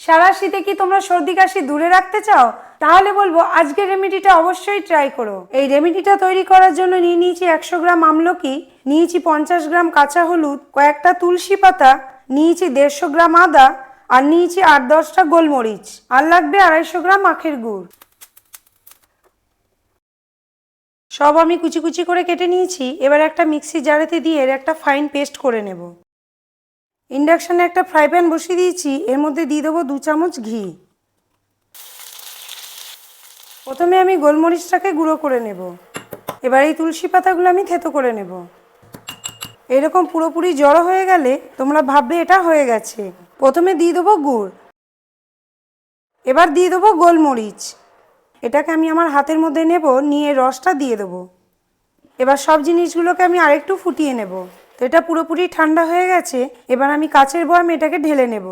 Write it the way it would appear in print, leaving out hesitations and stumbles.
সারা শীতে কি তোমরা সর্দি কাশি দূরে রাখতে চাও? তাহলে বলবো আজকের রেমেডিটা অবশ্যই ট্রাই করো। এই রেমেডিটা তৈরি করার জন্য নিয়ে নিয়েছি 100 গ্রাম আমলকি, নিয়েছি 50 গ্রাম কাঁচা হলুদ, কয়েকটা তুলসী পাতা, নিয়েছি 150 গ্রাম আদা, আর নিয়েছি 8-10টা গোলমরিচ, আর লাগবে 250 গ্রাম আখের গুড়। সব আমি কুচি কুচি করে কেটে নিয়েছি। এবার একটা মিক্সি জারেতে দিয়ে এর একটা ফাইন পেস্ট করে নেব। ইন্ডাকশানে একটা ফ্রাই প্যান বসিয়ে দিয়েছি, এর মধ্যে দিয়ে দেবো 2 চামচ ঘি। প্রথমে আমি গোলমরিচটাকে গুঁড়ো করে নেব। এবার এই তুলসী পাতাগুলো আমি থেতো করে নেব। এরকম পুরোপুরি জড়ো হয়ে গেলে তোমরা ভাববে এটা হয়ে গেছে। প্রথমে দিয়ে দেবো গুড়, এবার দিয়ে দেবো গোলমরিচ। এটাকে আমি আমার হাতের মধ্যে নেব, নিয়ে রসটা দিয়ে দেবো। এবার সব জিনিসগুলোকে আমি আরেকটু ফুটিয়ে নেব। তো এটা পুরোপুরি ঠান্ডা হয়ে গেছে। এবার আমি কাচের বয়ামে এটাকে ঢেলে নেব।